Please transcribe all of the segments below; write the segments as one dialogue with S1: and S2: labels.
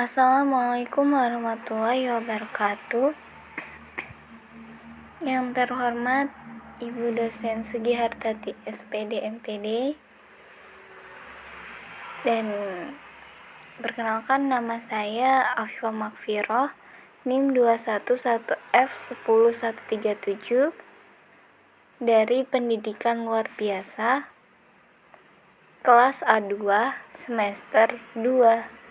S1: Assalamualaikum warahmatullahi wabarakatuh. Yang terhormat Ibu Dosen Sugihartati SPD MPD, dan perkenalkan nama saya Afifah Makfiroh, NIM 211F10137 dari Pendidikan Luar Biasa, kelas A2 semester 2.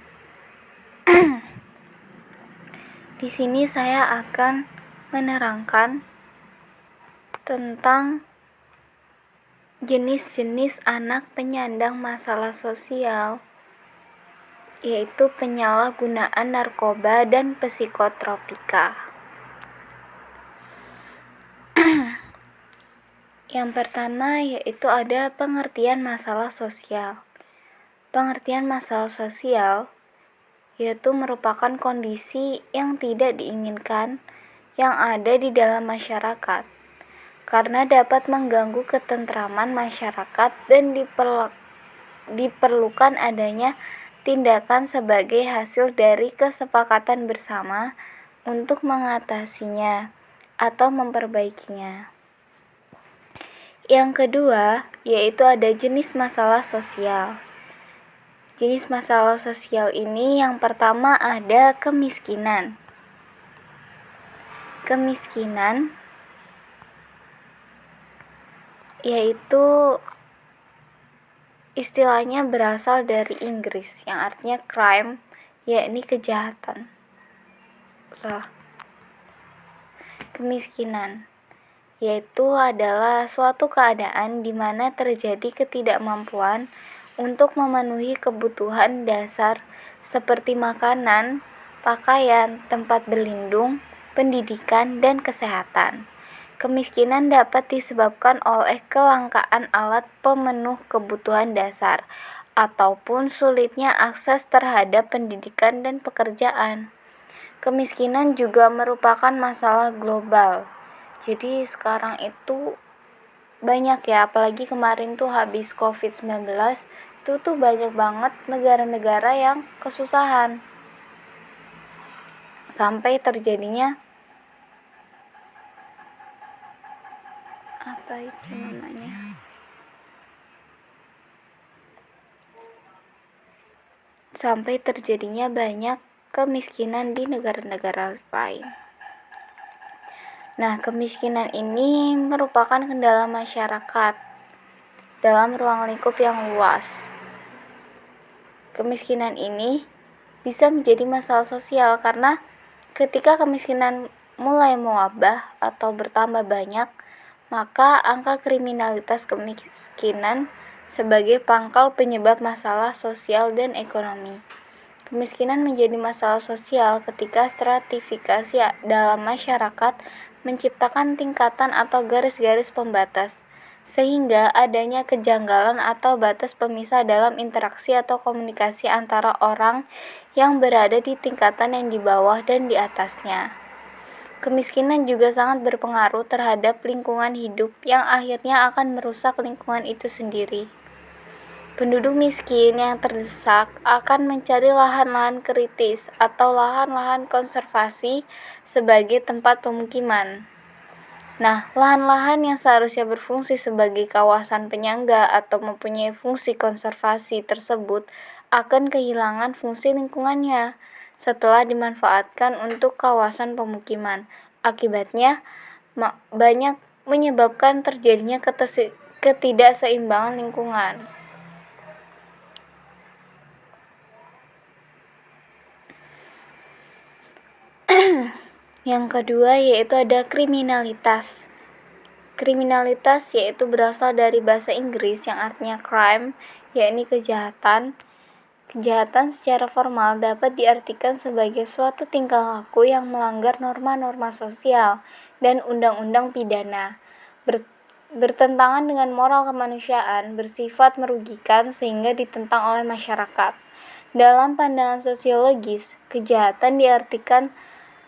S1: Di sini saya akan menerangkan tentang jenis-jenis anak penyandang masalah sosial, yaitu penyalahgunaan narkoba dan psikotropika. Yang pertama yaitu ada pengertian masalah sosial. Pengertian masalah sosial yaitu merupakan kondisi yang tidak diinginkan yang ada di dalam masyarakat, karena dapat mengganggu ketentraman masyarakat dan diperlukan adanya tindakan sebagai hasil dari kesepakatan bersama untuk mengatasinya atau memperbaikinya. Yang kedua, yaitu ada jenis masalah sosial. Jenis masalah sosial ini yang pertama ada kemiskinan. Kemiskinan yaitu istilahnya berasal dari Inggris yang artinya crime, yakni kejahatan. Kemiskinan yaitu adalah suatu keadaan di mana terjadi ketidakmampuan untuk memenuhi kebutuhan dasar seperti makanan, pakaian, tempat berlindung, pendidikan, dan kesehatan. Kemiskinan dapat disebabkan oleh kelangkaan alat pemenuh kebutuhan dasar ataupun sulitnya akses terhadap pendidikan dan pekerjaan. Kemiskinan juga merupakan masalah global. Jadi sekarang itu banyak ya, apalagi kemarin tuh habis COVID-19 itu tuh banyak banget negara-negara yang kesusahan sampai terjadinya banyak kemiskinan di negara-negara lain. Nah, kemiskinan ini merupakan kendala masyarakat dalam ruang lingkup yang luas. Kemiskinan ini bisa menjadi masalah sosial karena ketika kemiskinan mulai mewabah atau bertambah banyak, maka angka kriminalitas kemiskinan sebagai pangkal penyebab masalah sosial dan ekonomi. Kemiskinan menjadi masalah sosial ketika stratifikasi dalam masyarakat menciptakan tingkatan atau garis-garis pembatas, sehingga adanya kejanggalan atau batas pemisah dalam interaksi atau komunikasi antara orang yang berada di tingkatan yang di bawah dan di atasnya. Kemiskinan juga sangat berpengaruh terhadap lingkungan hidup yang akhirnya akan merusak lingkungan itu sendiri. Penduduk miskin yang terdesak akan mencari lahan-lahan kritis atau lahan-lahan konservasi sebagai tempat pemukiman. Nah, lahan-lahan yang seharusnya berfungsi sebagai kawasan penyangga atau mempunyai fungsi konservasi tersebut akan kehilangan fungsi lingkungannya setelah dimanfaatkan untuk kawasan pemukiman. Akibatnya, banyak menyebabkan terjadinya ketidakseimbangan lingkungan. Yang kedua yaitu ada kriminalitas. Kriminalitas yaitu berasal dari bahasa Inggris yang artinya crime, yakni kejahatan. Kejahatan secara formal dapat diartikan sebagai suatu tingkah laku yang melanggar norma-norma sosial dan undang-undang pidana, bertentangan dengan moral kemanusiaan, bersifat merugikan sehingga ditentang oleh masyarakat. Dalam pandangan sosiologis, kejahatan diartikan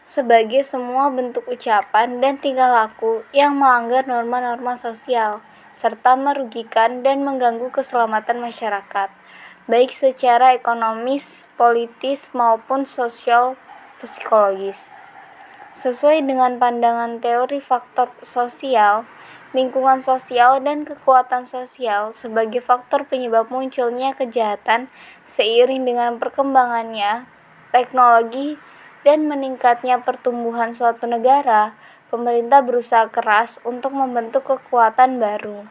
S1: sebagai semua bentuk ucapan dan tingkah laku yang melanggar norma-norma sosial serta merugikan dan mengganggu keselamatan masyarakat. baik secara ekonomis, politis, maupun sosial psikologis. Sesuai dengan pandangan teori faktor sosial, lingkungan sosial dan kekuatan sosial sebagai faktor penyebab munculnya kejahatan seiring dengan perkembangannya teknologi dan meningkatnya pertumbuhan suatu negara, pemerintah berusaha keras untuk membentuk kekuatan baru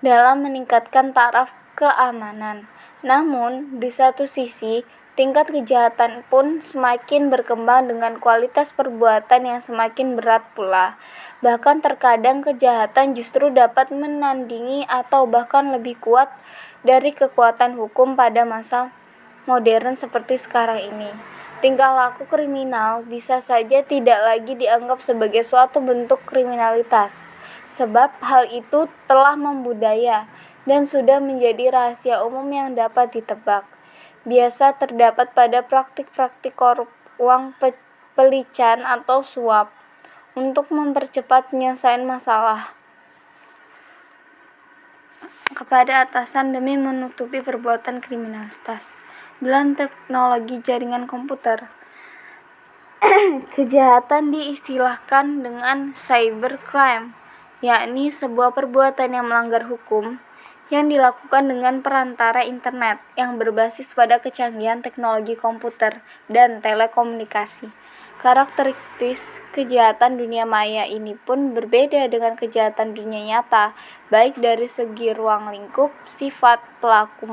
S1: dalam meningkatkan taraf keamanan. Namun, di satu sisi, tingkat kejahatan pun semakin berkembang dengan kualitas perbuatan yang semakin berat pula. Bahkan terkadang kejahatan justru dapat menandingi atau bahkan lebih kuat dari kekuatan hukum pada masa modern seperti sekarang ini. Tingkah laku kriminal bisa saja tidak lagi dianggap sebagai suatu bentuk kriminalitas, sebab hal itu telah membudaya dan sudah menjadi rahasia umum yang dapat ditebak. Biasa terdapat pada praktik-praktik korup uang pelican atau suap untuk mempercepat penyelesaian masalah kepada atasan demi menutupi perbuatan kriminalitas. Dalam teknologi jaringan komputer, kejahatan diistilahkan dengan cybercrime, yakni sebuah perbuatan yang melanggar hukum yang dilakukan dengan perantara internet yang berbasis pada kecanggihan teknologi komputer dan telekomunikasi. Karakteristik kejahatan dunia maya ini pun berbeda dengan kejahatan dunia nyata, baik dari segi ruang lingkup, sifat pelaku,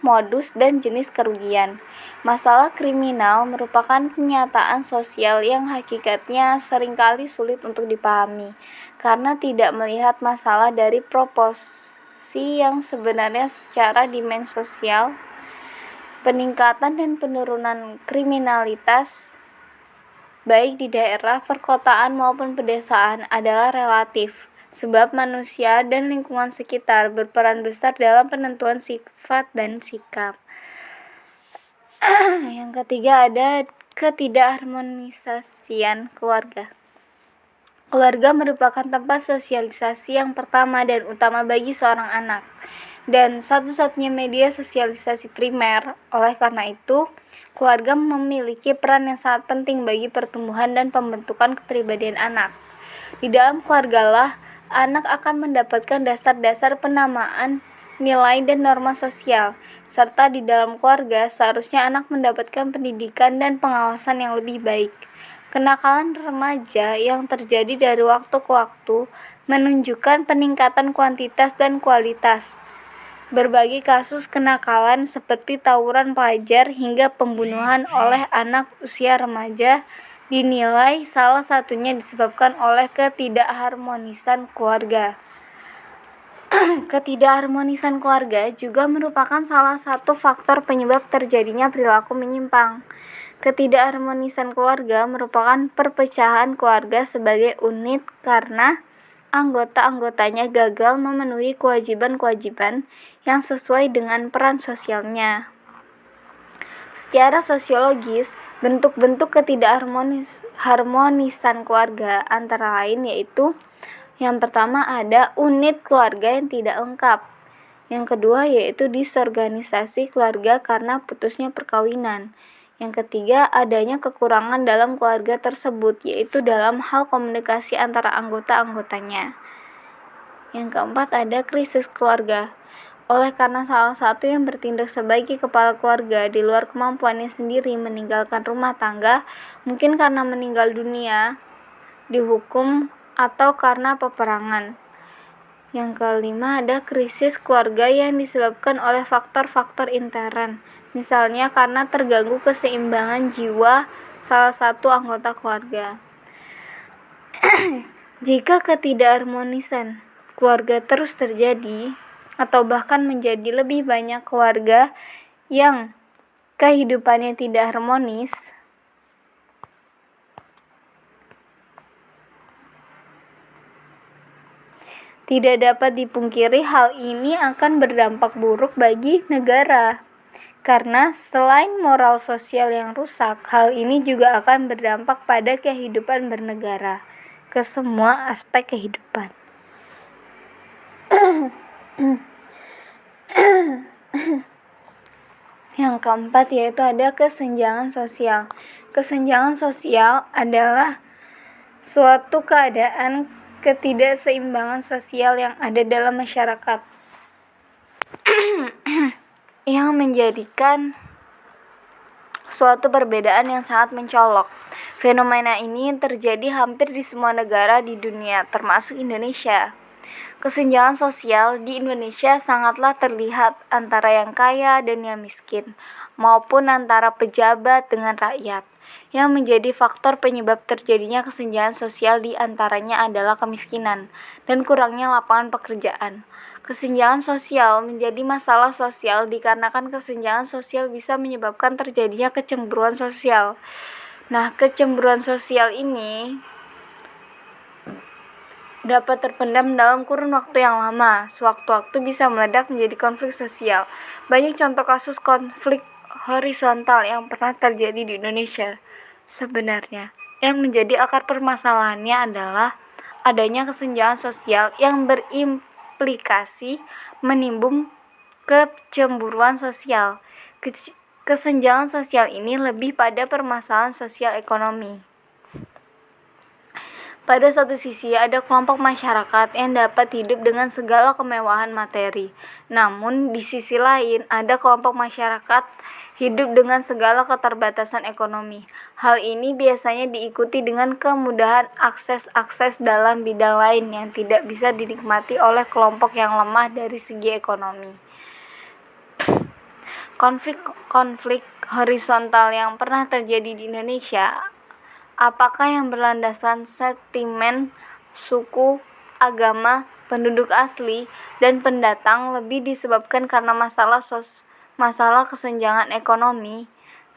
S1: modus, dan jenis kerugian. Masalah kriminal merupakan kenyataan sosial yang hakikatnya seringkali sulit untuk dipahami, karena tidak melihat masalah dari proporsi yang sebenarnya secara dimensi sosial. Peningkatan dan penurunan kriminalitas baik di daerah perkotaan maupun pedesaan adalah relatif, sebab manusia dan lingkungan sekitar berperan besar dalam penentuan sifat dan sikap. Yang ketiga ada ketidakharmonisasian keluarga. Keluarga merupakan tempat sosialisasi yang pertama dan utama bagi seorang anak, dan satu-satunya media sosialisasi primer. Oleh karena itu, keluarga memiliki peran yang sangat penting bagi pertumbuhan dan pembentukan kepribadian anak. Di dalam keluargalah anak akan mendapatkan dasar-dasar penamaan, nilai, dan norma sosial, serta di dalam keluarga seharusnya anak mendapatkan pendidikan dan pengawasan yang lebih baik. Kenakalan remaja yang terjadi dari waktu ke waktu menunjukkan peningkatan kuantitas dan kualitas. Berbagai kasus kenakalan seperti tawuran pelajar hingga pembunuhan oleh anak usia remaja dinilai salah satunya disebabkan oleh ketidakharmonisan keluarga. Ketidakharmonisan keluarga juga merupakan salah satu faktor penyebab terjadinya perilaku menyimpang. Ketidakharmonisan keluarga merupakan perpecahan keluarga sebagai unit karena anggota-anggotanya gagal memenuhi kewajiban-kewajiban yang sesuai dengan peran sosialnya. Secara sosiologis, bentuk-bentuk ketidakharmonisan keluarga antara lain yaitu: yang pertama ada unit keluarga yang tidak lengkap. Yang kedua yaitu disorganisasi keluarga karena putusnya perkawinan. Yang ketiga, adanya kekurangan dalam keluarga tersebut, yaitu dalam hal komunikasi antara anggota-anggotanya. Yang keempat, ada krisis keluarga. Oleh karena salah satu yang bertindak sebagai kepala keluarga di luar kemampuannya sendiri meninggalkan rumah tangga, mungkin karena meninggal dunia, dihukum, atau karena peperangan. Yang kelima, ada krisis keluarga yang disebabkan oleh faktor-faktor intern. Misalnya karena terganggu keseimbangan jiwa salah satu anggota keluarga. Jika ketidakharmonisan keluarga terus terjadi, atau bahkan menjadi lebih banyak keluarga yang kehidupannya tidak harmonis, tidak dapat dipungkiri hal ini akan berdampak buruk bagi negara. Karena selain moral sosial yang rusak, hal ini juga akan berdampak pada kehidupan bernegara, ke semua aspek kehidupan. Yang keempat yaitu ada kesenjangan sosial. Kesenjangan sosial adalah suatu keadaan ketidakseimbangan sosial yang ada dalam masyarakat yang menjadikan suatu perbedaan yang sangat mencolok. Fenomena ini terjadi hampir di semua negara di dunia, termasuk Indonesia. Kesenjangan sosial di Indonesia sangatlah terlihat antara yang kaya dan yang miskin, maupun antara pejabat dengan rakyat. Yang menjadi faktor penyebab terjadinya kesenjangan sosial di antaranya adalah kemiskinan dan kurangnya lapangan pekerjaan. Kesenjangan sosial menjadi masalah sosial dikarenakan kesenjangan sosial bisa menyebabkan terjadinya kecemburuan sosial. Nah, kecemburuan sosial ini dapat terpendam dalam kurun waktu yang lama. Sewaktu-waktu bisa meledak menjadi konflik sosial. Banyak contoh kasus konflik horizontal yang pernah terjadi di Indonesia. Sebenarnya, yang menjadi akar permasalahannya adalah adanya kesenjangan sosial yang berimplikasi menimbun kecemburuan sosial. Kesenjangan sosial ini lebih pada permasalahan sosial ekonomi. Pada satu sisi, ada kelompok masyarakat yang dapat hidup dengan segala kemewahan materi. Namun, di sisi lain, ada kelompok masyarakat hidup dengan segala keterbatasan ekonomi. Hal ini biasanya diikuti dengan kemudahan akses dalam bidang lain yang tidak bisa dinikmati oleh kelompok yang lemah dari segi ekonomi. Konflik horizontal yang pernah terjadi di Indonesia, apakah yang berlandaskan sentimen suku, agama, penduduk asli, dan pendatang lebih disebabkan karena masalah kesenjangan ekonomi.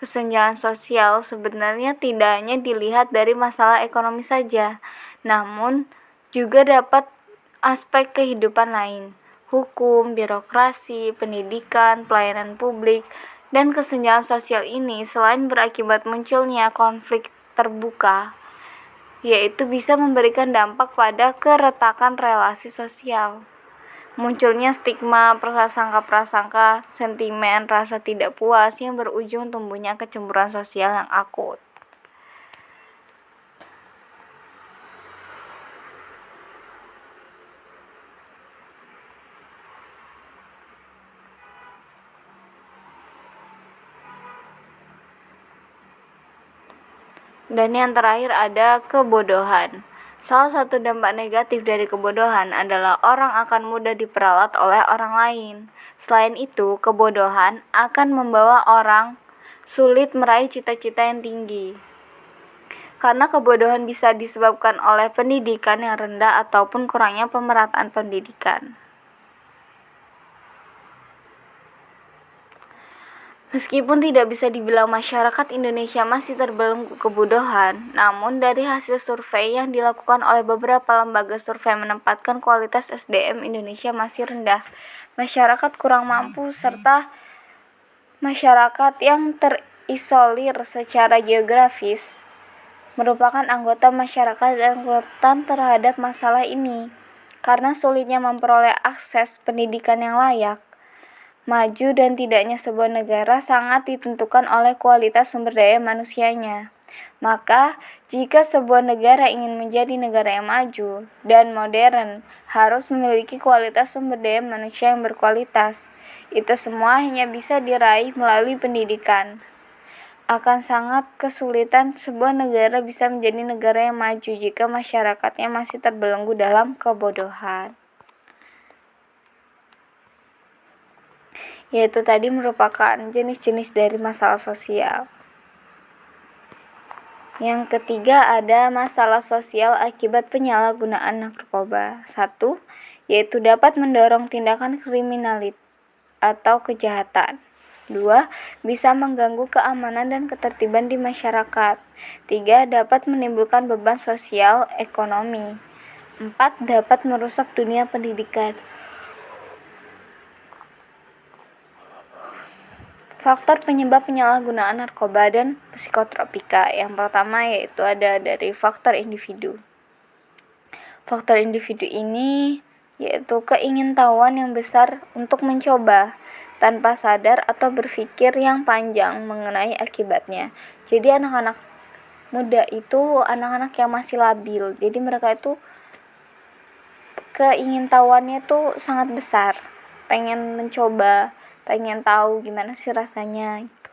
S1: Kesenjangan sosial sebenarnya tidak hanya dilihat dari masalah ekonomi saja, namun juga dapat aspek kehidupan lain, hukum, birokrasi, pendidikan, pelayanan publik, dan kesenjangan sosial ini selain berakibat munculnya konflik terbuka, yaitu bisa memberikan dampak pada keretakan relasi sosial, munculnya stigma, prasangka-prasangka, sentimen, rasa tidak puas yang berujung tumbuhnya kecemburuan sosial yang akut. Dan yang terakhir ada kebodohan. Salah satu dampak negatif dari kebodohan adalah orang akan mudah diperalat oleh orang lain. Selain itu, kebodohan akan membawa orang sulit meraih cita-cita yang tinggi. Karena kebodohan bisa disebabkan oleh pendidikan yang rendah ataupun kurangnya pemerataan pendidikan. Meskipun tidak bisa dibilang masyarakat Indonesia masih terbelenggu kebodohan, namun dari hasil survei yang dilakukan oleh beberapa lembaga survei menempatkan kualitas SDM Indonesia masih rendah. Masyarakat kurang mampu serta masyarakat yang terisolir secara geografis merupakan anggota masyarakat yang rentan terhadap masalah ini. Karena sulitnya memperoleh akses pendidikan yang layak, maju dan tidaknya sebuah negara sangat ditentukan oleh kualitas sumber daya manusianya. Maka, jika sebuah negara ingin menjadi negara yang maju dan modern, harus memiliki kualitas sumber daya manusia yang berkualitas. Itu semua hanya bisa diraih melalui pendidikan. Akan sangat kesulitan sebuah negara bisa menjadi negara yang maju jika masyarakatnya masih terbelenggu dalam kebodohan. Yaitu tadi merupakan jenis-jenis dari masalah sosial. Yang ketiga ada masalah sosial akibat penyalahgunaan narkoba. 1. Yaitu dapat mendorong tindakan kriminalit atau kejahatan. 2. Bisa mengganggu keamanan dan ketertiban di masyarakat. 3. Dapat menimbulkan beban sosial ekonomi. 4. Dapat merusak dunia pendidikan. Faktor penyebab penyalahgunaan narkoba dan psikotropika. Yang pertama yaitu ada dari faktor individu. Faktor individu ini yaitu keingintahuan yang besar untuk mencoba tanpa sadar atau berpikir yang panjang mengenai akibatnya. Jadi anak-anak muda itu anak-anak yang masih labil, jadi mereka itu keingintahuannya tuh sangat besar, pengen mencoba, pengen tahu gimana sih rasanya gitu.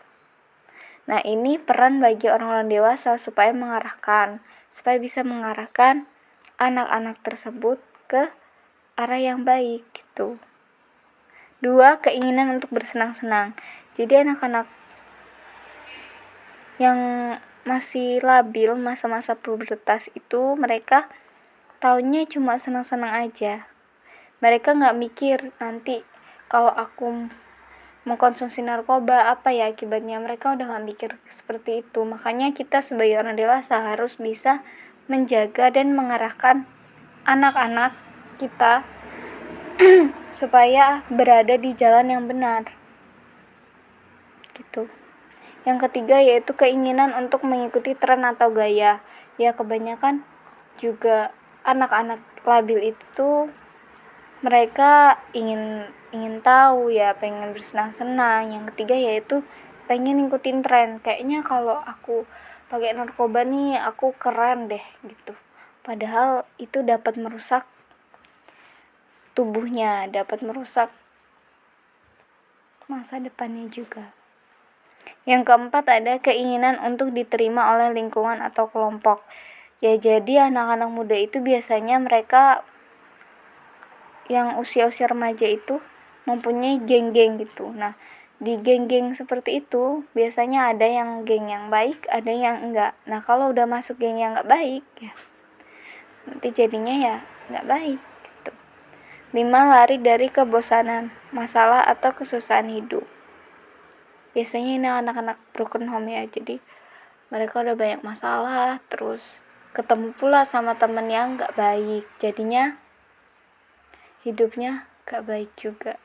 S1: Nah, ini peran bagi orang-orang dewasa supaya bisa mengarahkan anak-anak tersebut ke arah yang baik gitu. 2, keinginan untuk bersenang-senang. Jadi anak-anak yang masih labil masa-masa pubertas itu mereka taunya cuma senang-senang aja. Mereka nggak mikir nanti kalau aku mengkonsumsi narkoba apa ya akibatnya. Mereka udah nggak mikir seperti itu. Makanya kita sebagai orang dewasa harus bisa menjaga dan mengarahkan anak-anak kita supaya berada di jalan yang benar gitu. Yang ketiga yaitu keinginan untuk mengikuti tren atau gaya. Ya, kebanyakan juga anak-anak labil itu tuh mereka ingin tahu ya, pengen bersenang-senang. Yang ketiga yaitu pengen ngikutin tren. Kayaknya kalau aku pakai narkoba nih aku keren deh gitu. Padahal itu dapat merusak tubuhnya, dapat merusak masa depannya juga. Yang keempat ada keinginan untuk diterima oleh lingkungan atau kelompok. Ya, jadi anak-anak muda itu biasanya mereka yang usia-usia remaja itu mempunyai geng-geng gitu. Nah, di geng-geng seperti itu biasanya ada yang geng yang baik, ada yang enggak. Nah, kalau udah masuk geng yang enggak baik ya nanti jadinya ya enggak baik gitu. 5, lari dari kebosanan, masalah atau kesusahan hidup. Biasanya ini anak-anak broken home ya, jadi mereka udah banyak masalah, terus ketemu pula sama temen yang gak baik, jadinya hidupnya gak baik juga,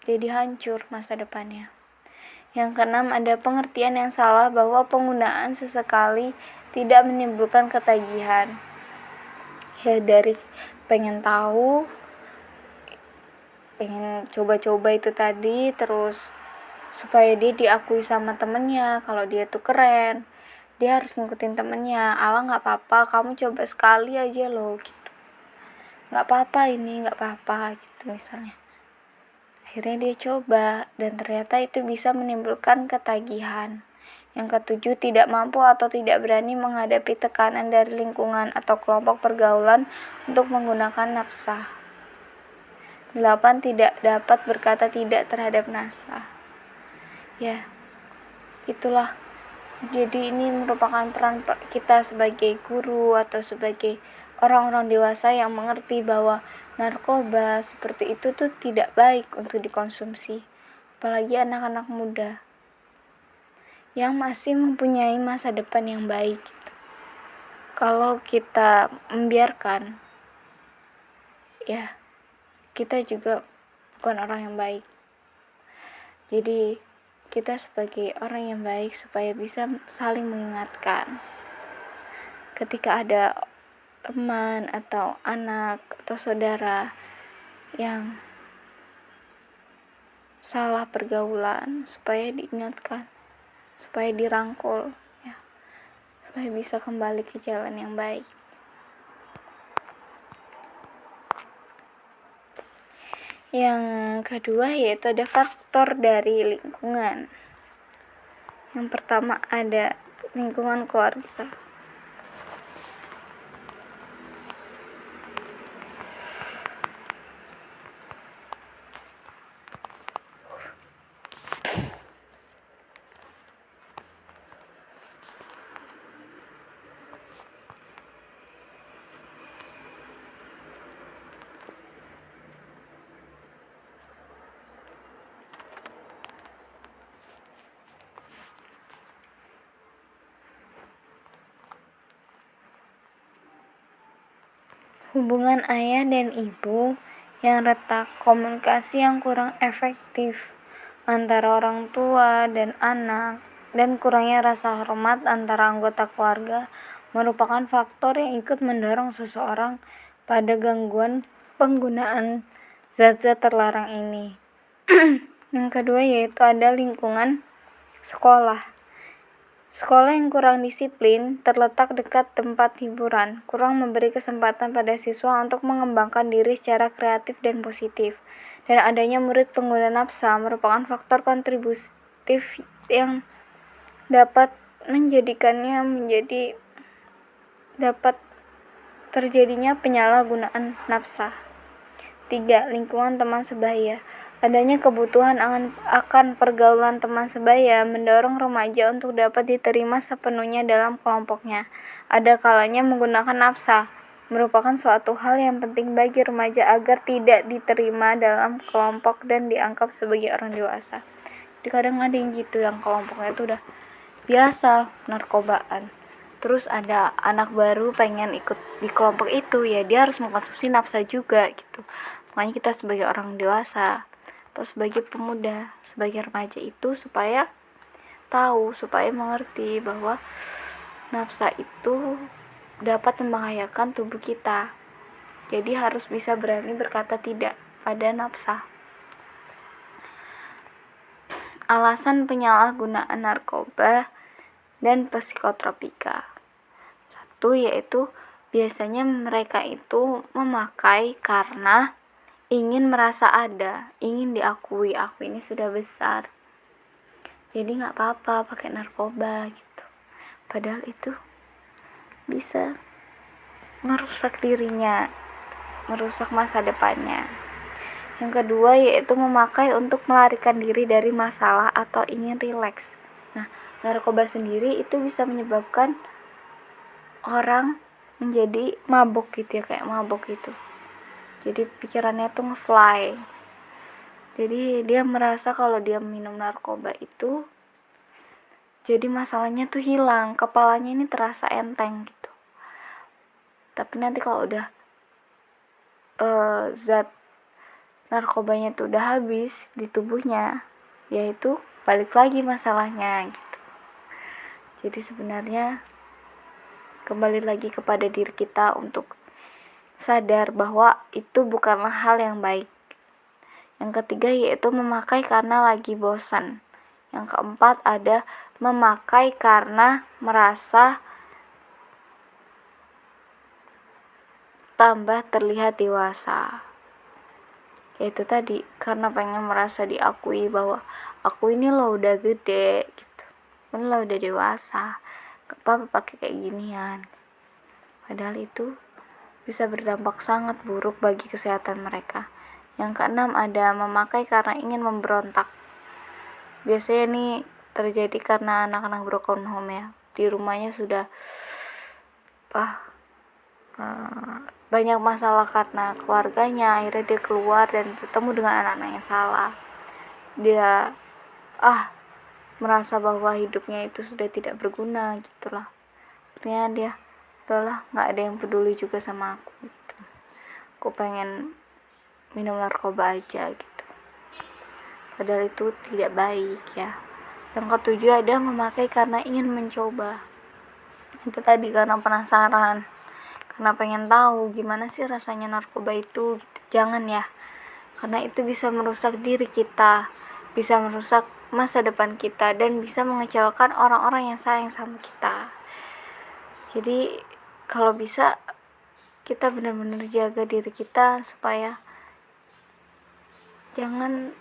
S1: jadi hancur masa depannya. Yang keenam ada pengertian yang salah bahwa penggunaan sesekali tidak menimbulkan ketagihan. Ya, dari pengen tahu, pengen coba-coba itu tadi, terus supaya dia diakui sama temennya kalau dia tuh keren, dia harus ngikutin temennya. Ala nggak apa-apa, kamu coba sekali aja loh gitu, nggak apa-apa ini, nggak apa-apa gitu misalnya. Akhirnya dia coba dan ternyata itu bisa menimbulkan ketagihan. Yang ketujuh, tidak mampu atau tidak berani menghadapi tekanan dari lingkungan atau kelompok pergaulan untuk menggunakan nafsa. 8, tidak dapat berkata tidak terhadap nafsa. Ya, itulah. Jadi ini merupakan peran kita sebagai guru atau sebagai orang-orang dewasa yang mengerti bahwa narkoba seperti itu tuh tidak baik untuk dikonsumsi. Apalagi anak-anak muda yang masih mempunyai masa depan yang baik gitu. Kalau kita membiarkan, ya kita juga bukan orang yang baik. Jadi kita sebagai orang yang baik supaya bisa saling mengingatkan ketika ada teman atau anak atau saudara yang salah pergaulan, supaya diingatkan, supaya dirangkul ya, supaya bisa kembali ke jalan yang baik. Yang kedua yaitu ada faktor dari lingkungan. Yang pertama ada lingkungan keluarga. Hubungan ayah dan ibu yang retak, komunikasi yang kurang efektif antara orang tua dan anak, dan kurangnya rasa hormat antara anggota keluarga merupakan faktor yang ikut mendorong seseorang pada gangguan penggunaan zat-zat terlarang ini. Yang kedua yaitu ada lingkungan sekolah. Sekolah yang kurang disiplin, terletak dekat tempat hiburan, kurang memberi kesempatan pada siswa untuk mengembangkan diri secara kreatif dan positif. Dan adanya murid pengguna nafsa merupakan faktor kontributif yang dapat dapat terjadinya penyalahgunaan nafsa. 3. Lingkungan teman sebaya. Adanya kebutuhan akan pergaulan teman sebaya mendorong remaja untuk dapat diterima sepenuhnya dalam kelompoknya. Ada kalanya menggunakan nafsa merupakan suatu hal yang penting bagi remaja agar tidak diterima dalam kelompok dan dianggap sebagai orang dewasa. Jadi kadang ada yang gitu, yang kelompoknya itu udah biasa narkobaan. Terus ada anak baru pengen ikut di kelompok itu, ya dia harus mengkonsumsi nafsa juga gitu. Makanya kita sebagai orang dewasa atau sebagai pemuda, sebagai remaja itu supaya tahu, supaya mengerti bahwa nafsa itu dapat membahayakan tubuh kita. Jadi harus bisa berani berkata tidak pada nafsa. Alasan penyalahgunaan narkoba dan psikotropika. 1 yaitu biasanya mereka itu memakai karena ingin merasa ada, ingin diakui, aku ini sudah besar, jadi gak apa-apa pakai narkoba gitu. Padahal itu bisa merusak dirinya, merusak masa depannya. Yang kedua yaitu memakai untuk melarikan diri dari masalah atau ingin rileks. Nah, narkoba sendiri itu bisa menyebabkan orang menjadi mabuk gitu ya, kayak mabuk gitu. Jadi pikirannya tuh ngefly. Jadi dia merasa kalau dia minum narkoba itu jadi masalahnya tuh hilang, kepalanya ini terasa enteng gitu. Tapi nanti kalau udah zat narkobanya tuh udah habis di tubuhnya, yaitu balik lagi masalahnya gitu. Jadi sebenarnya kembali lagi kepada diri kita untuk sadar bahwa itu bukanlah hal yang baik. Yang ketiga yaitu memakai karena lagi bosan. Yang keempat ada memakai karena merasa tambah terlihat dewasa. Yaitu tadi, karena pengen merasa diakui bahwa aku ini loh udah gede gitu, ini loh udah dewasa, gak apa-apa pakai kayak ginian. Padahal itu bisa berdampak sangat buruk bagi kesehatan mereka. Yang keenam ada memakai karena ingin memberontak. Biasanya ini terjadi karena anak-anak broken home ya, di rumahnya sudah banyak masalah karena keluarganya, akhirnya dia keluar dan bertemu dengan anak-anak yang salah. Dia merasa bahwa hidupnya itu sudah tidak berguna gitulah. Akhirnya dia udahlah, gak ada yang peduli juga sama aku gitu. Aku pengen minum narkoba aja gitu. Padahal itu tidak baik ya. Yang ketujuh ada memakai karena ingin mencoba. Itu tadi karena penasaran, karena pengen tahu gimana sih rasanya narkoba itu gitu. Jangan ya, karena itu bisa merusak diri kita, bisa merusak masa depan kita, dan bisa mengecewakan orang-orang yang sayang sama kita. Jadi kalau bisa kita benar-benar jaga diri kita supaya jangan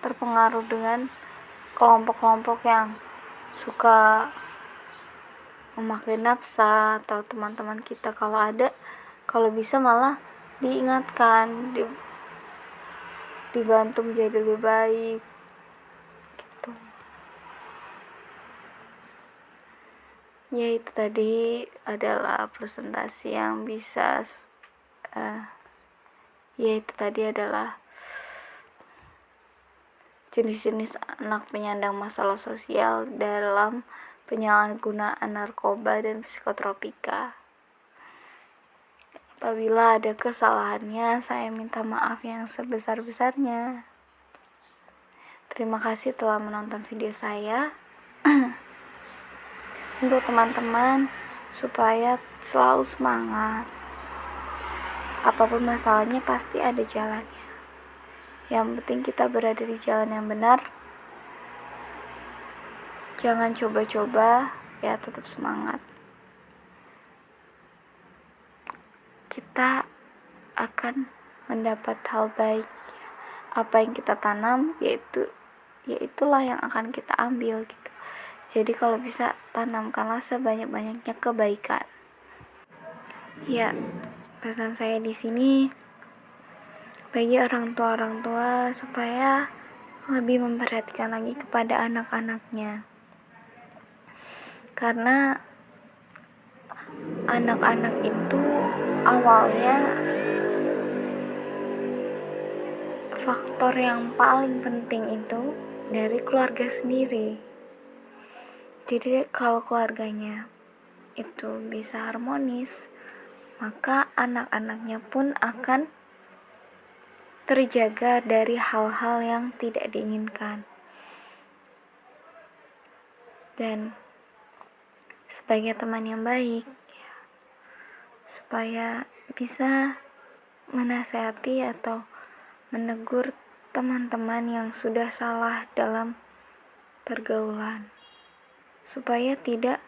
S1: terpengaruh dengan kelompok-kelompok yang suka memakai nafsa atau teman-teman kita. Kalau bisa malah diingatkan, dibantu menjadi lebih baik gitu. Ya itu tadi adalah presentasi yang bisa jenis-jenis anak penyandang masalah sosial dalam penyalahgunaan narkoba dan psikotropika. Apabila ada kesalahannya, saya minta maaf yang sebesar-besarnya. Terima kasih telah menonton video saya. Untuk teman-teman supaya selalu semangat, apapun masalahnya pasti ada jalannya. Yang penting kita berada di jalan yang benar. Jangan coba-coba, ya tetap semangat. Kita akan mendapat hal baik. Apa yang kita tanam, yaitulah yang akan kita ambil gitu. Jadi kalau bisa tanamkanlah sebanyak-banyaknya kebaikan. Ya, pesan saya di sini bagi orang tua supaya lebih memperhatikan lagi kepada anak-anaknya. Karena anak-anak itu awalnya faktor yang paling penting itu dari keluarga sendiri. Jadi kalau keluarganya itu bisa harmonis, maka anak-anaknya pun akan terjaga dari hal-hal yang tidak diinginkan. Dan sebagai teman yang baik, supaya bisa menasihati atau menegur teman-teman yang sudah salah dalam pergaulan, supaya tidak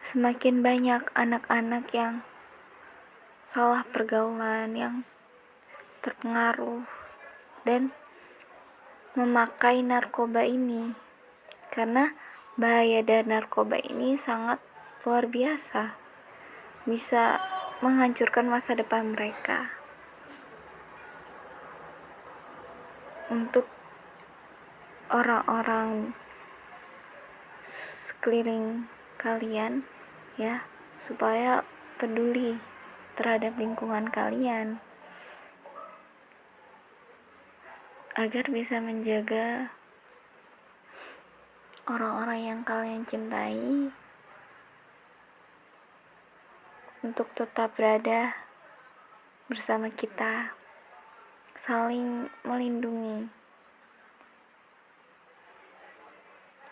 S1: semakin banyak anak-anak yang salah pergaulan, yang terpengaruh dan memakai narkoba ini. Karena bahaya dari narkoba ini sangat luar biasa, bisa menghancurkan masa depan mereka. Untuk orang-orang sekeliling kalian, ya, supaya peduli terhadap lingkungan kalian agar bisa menjaga orang-orang yang kalian cintai untuk tetap berada bersama kita, saling melindungi.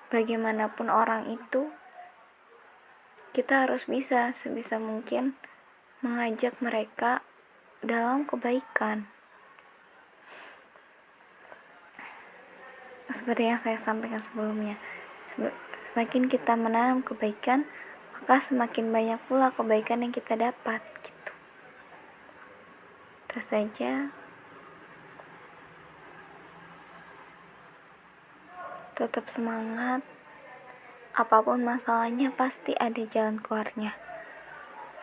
S1: Bagaimanapun orang itu, kita harus bisa sebisa mungkin mengajak mereka dalam kebaikan. Seperti yang saya sampaikan sebelumnya, semakin kita menanam kebaikan, maka semakin banyak pula kebaikan yang kita dapat gitu. Itu saja. Tetap semangat. Apapun masalahnya pasti ada jalan keluarnya.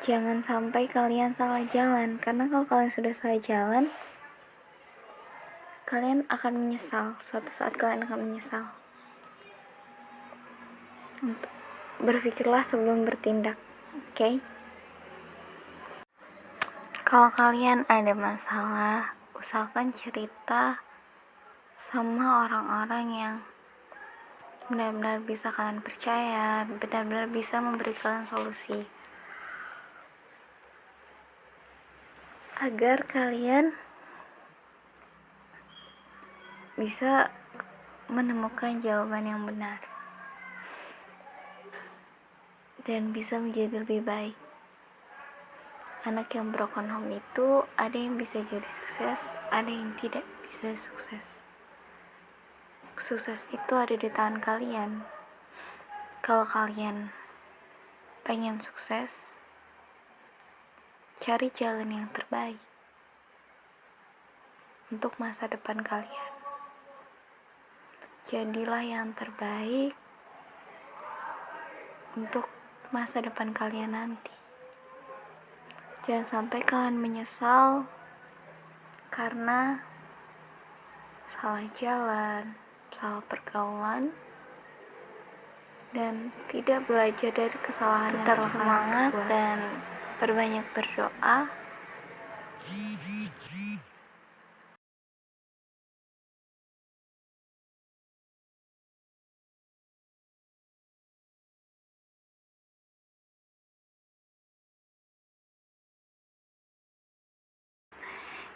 S1: Jangan sampai kalian salah jalan, karena kalau kalian sudah salah jalan, kalian akan menyesal. Suatu saat kalian akan menyesal. Berpikirlah sebelum bertindak, oke? Kalau kalian ada masalah, usahakan cerita sama orang-orang yang benar-benar bisa kalian percaya, benar-benar bisa memberi kalian solusi, agar kalian bisa menemukan jawaban yang benar dan bisa menjadi lebih baik. Anak yang broken home itu ada yang bisa jadi sukses, ada yang tidak bisa sukses. Sukses itu ada di tangan kalian. Kalau kalian pengen sukses, cari jalan yang terbaik untuk masa depan kalian. Jadilah yang terbaik untuk masa depan kalian nanti. Jangan sampai kalian menyesal karena salah jalan, salah pergaulan, dan tidak belajar dari kesalahan. Tetap semangat dan berbanyak berdoa.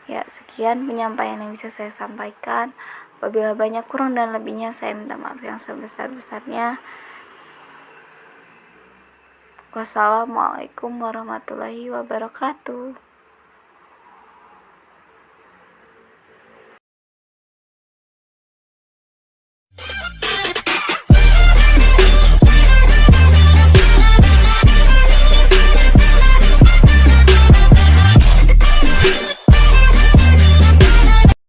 S1: Ya, sekian penyampaian yang bisa saya sampaikan. Apabila banyak kurang dan lebihnya, saya minta maaf yang sebesar-besarnya. Wassalamualaikum warahmatullahi wabarakatuh.